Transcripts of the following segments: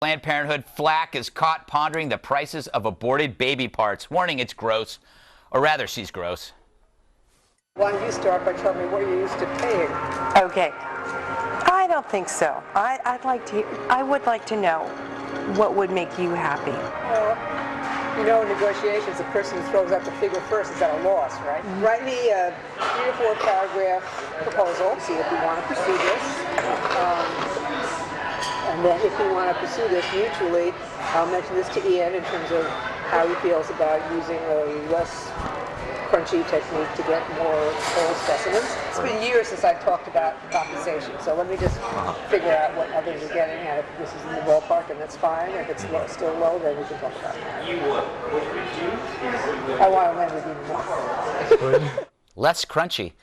Planned Parenthood flack is caught pondering the prices of aborted baby parts, warning it's gross, or rather she's gross. Why don't you start by telling me what you're used to paying? Okay. I don't think so. I would like to know what would make you happy. Well, you know, in negotiations, the person who throws out the figure first is at a loss, right? Write me a 3 or 4 paragraph proposal, see if you want to pursue this. And then if we want to pursue this mutually, I'll mention this to Ian in terms of how he feels about using a less crunchy technique to get more whole specimens. It's been years since I've talked about compensation, so let me just figure out what others are getting, and if this is in the ballpark, and that's fine. If it's still low, then we can talk about it. I want to lend it even more. Less crunchy.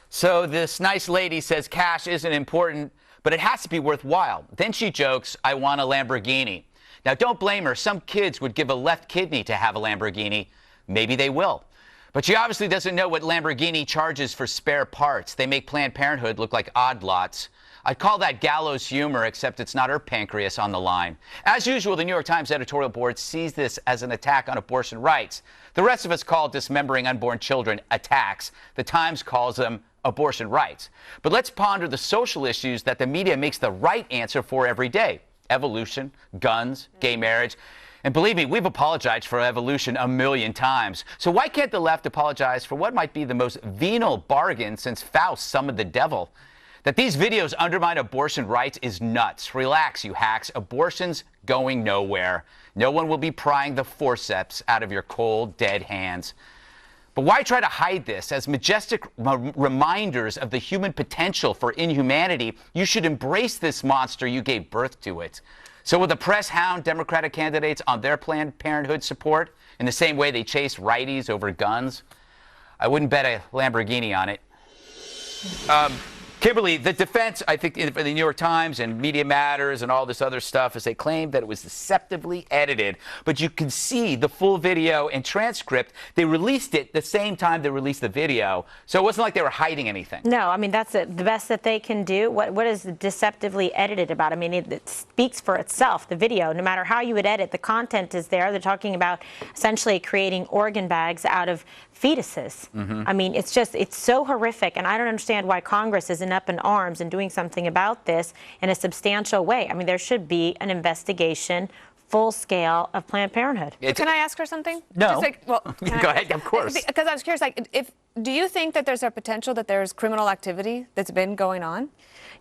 So this nice lady says cash isn't important, but it has to be worthwhile. Then she jokes, I want a Lamborghini. Now, don't blame her. Some kids would give a left kidney to have a Lamborghini. Maybe they will. But she obviously doesn't know what Lamborghini charges for spare parts. They make Planned Parenthood look like odd lots. I'd call that gallows humor, except it's not her pancreas on the line. As usual, the New York Times editorial board sees this as an attack on abortion rights. The rest of us call dismembering unborn children attacks. The Times calls them abortion rights. But let's ponder the social issues that the media makes the right answer for every day. Evolution, guns, gay marriage. And believe me, we've apologized for evolution a million times. So why can't the left apologize for what might be the most venal bargain since Faust summoned the devil? That these videos undermine abortion rights is nuts. Relax, you hacks. Abortion's going nowhere. No one will be prying the forceps out of your cold, dead hands. But why try to hide this? As majestic reminders of the human potential for inhumanity, you should embrace this monster you gave birth to it. So will the press hound Democratic candidates on their Planned Parenthood support in the same way they chase righties over guns? I wouldn't bet a Lamborghini on it. Kimberly, the defense, I think, for the New York Times and Media Matters and all this other stuff is they claim that it was deceptively edited. But you can see the full video and transcript. They released it the same time they released the video. So it wasn't like they were hiding anything. No, I mean, that's the best that they can do. What is deceptively edited about? I mean, it speaks for itself, the video. No matter how you would edit, the content is there. They're talking about essentially creating organ bags out of fetuses. I mean, it's so horrific, and I don't understand why Congress isn't up in arms and doing something about this in a substantial way. I mean, there should be an investigation, full scale, of Planned Parenthood. Can I ask her something? No. Well, Go ahead, of course. Because I was curious, do you think that there's a potential that there's criminal activity that's been going on?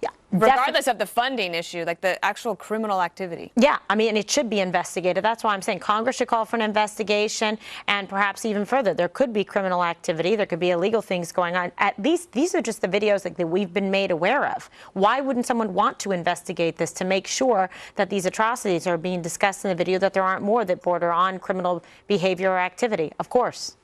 Yeah, regardless of the funding issue, like the actual criminal activity. Yeah, I mean, it should be investigated. That's why I'm saying Congress should call for an investigation, and perhaps even further, there could be criminal activity. There could be illegal things going on. At least these are just the videos that we've been made aware of. Why wouldn't someone want to investigate this to make sure that these atrocities are being discussed in the video, that there aren't more that border on criminal behavior or activity? Of course.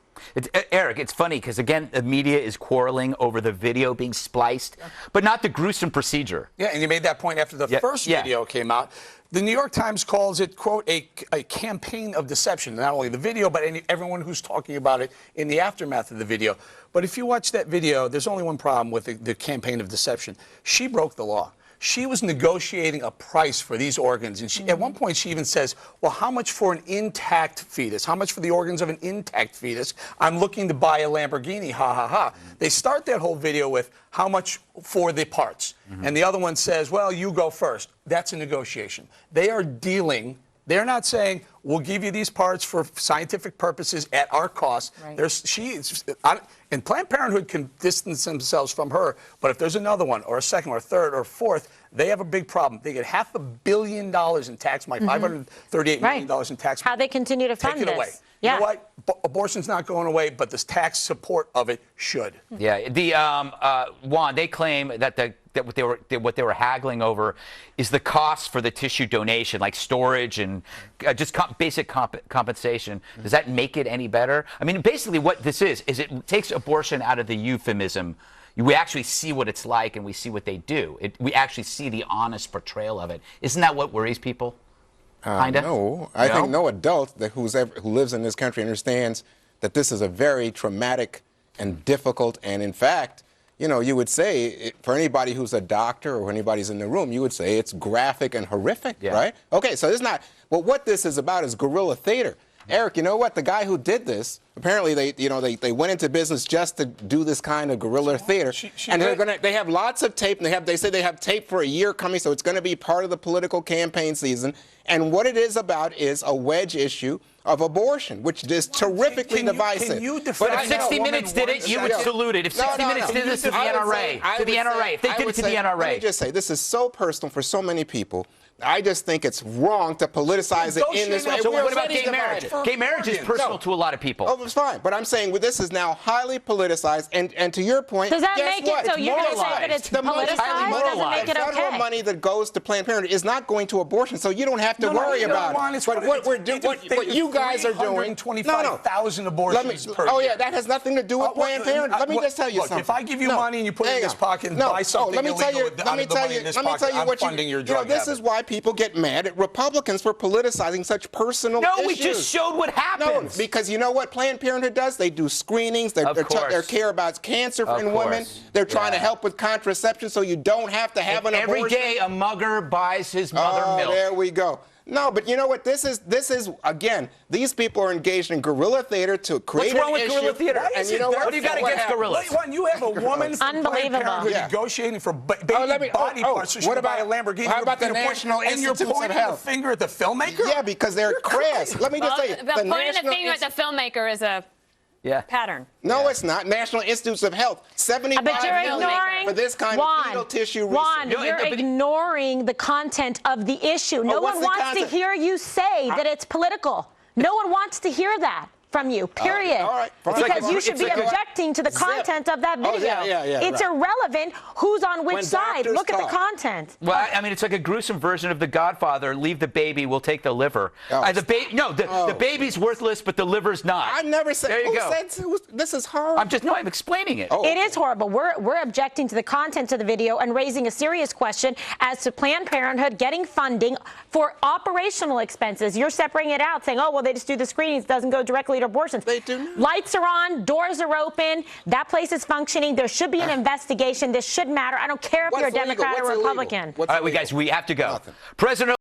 Eric, it's funny because, again, the media is quarreling over the video being spliced, but not the gruesome procedure. Yeah, and you made that point after the first video came out. The New York Times calls it, quote, a campaign of deception. Not only the video, but everyone who's talking about it in the aftermath of the video. But if you watch that video, there's only one problem with the campaign of deception. She broke the law. She was negotiating a price for these organs. And at one point, she even says, well, how much for an intact fetus? How much for the organs of an intact fetus? I'm looking to buy a Lamborghini, ha, ha, ha. They start that whole video with how much for the parts. And the other one says, well, you go first. That's a negotiation. They are dealing. They're not saying, we'll give you these parts for scientific purposes at our cost. Right. And Planned Parenthood can distance themselves from her, but if there's another one or a second or a third or fourth, they have a big problem. They get $500 million in tax money, $538 million in tax money. How they continue to fund this. Take it away. Yeah. You know what? Abortion's not going away, but this tax support of it should. Yeah. The Juan, they claim that what they were haggling over is the cost for the tissue donation, like storage and just basic compensation. Does that make it any better? I mean, basically what this is it takes abortion out of the euphemism. We actually see what it's like, and we see what they do. We actually see the honest portrayal of it. Isn't that what worries people? No, I think no adult who lives in this country understands that this is a very traumatic and difficult and, in fact, you know, you would say, for anybody who's a doctor or anybody's in the room, you would say it's graphic and horrific, right? Okay, so it's not, well, what this is about is guerrilla theater. Eric, you know what? The guy who did this, apparently they went into business just to do this kind of guerrilla theater, and they have lots of tape, and they say they have tape for a year coming, so it's going to be part of the political campaign season. And what it is about is a wedge issue of abortion, which is terrifically divisive. But if 60 Minutes did it, you would salute it. If 60 Minutes did this to the NRA, if they did it to the NRA. Let me just say, this is so personal for so many people. I just think it's wrong to politicize it in this way. So what about gay marriage? Gay marriage is personal to a lot of people. Oh, it's fine. But I'm saying this is now highly politicized. And to your point, does that make it so you're going to say that it's politicized? Doesn't make it okay? Federal money that goes to Planned Parenthood is not going to abortion, so you don't have to worry about it. But what you guys are doing, 325,000 abortions per year. Oh yeah, that has nothing to do with Planned Parenthood. Let me just tell you something. If I give you money and you put it in this pocket and buy something illegal out of the money in this pocket, I'm funding your drug habit. This is why people get mad at Republicans for politicizing such personal issues. No, we just showed what happens. No, because you know what Planned Parenthood does? They do screenings. They care about cancer in women. They're trying to help with contraception so you don't have to have an abortion. Every day a mugger buys his mother milk. There we go. No, but you know what? This is again, these people are engaged in guerrilla theater to create an issue. What's wrong with guerrilla theater? And you know what do you got against gorillas? You have a woman from Planned Parenthood negotiating for baby body parts so she can buy a Lamborghini. How about the National Institutes of Health? And you're pointing the finger at the filmmaker? Yeah, because they're crass. Let me just tell you. But pointing the finger at the filmmaker is a pattern. No, it's not. National Institutes of Health, $75 million for this kind of fetal tissue research. You're ignoring the content of the issue. No one wants to hear you say that it's political. No one wants to hear that from you, period. All right, because you should be objecting to the content of that video. It's irrelevant who's on which side. Look at the content. Well, I mean, it's like a gruesome version of The Godfather. Leave the baby, we'll take the liver. The baby's worthless, but the liver's not. I never said. There you go. This is horrible. I'm explaining it. It is horrible. We're objecting to the content of the video and raising a serious question as to Planned Parenthood getting funding for operational expenses. You're separating it out, saying, oh, well, they just do the screenings, doesn't go directly to abortions. They do not. Lights are on, doors are open, that place is functioning. There should be an investigation. This should matter. I don't care if you're a Democrat or Republican. All right, guys, we have to go. President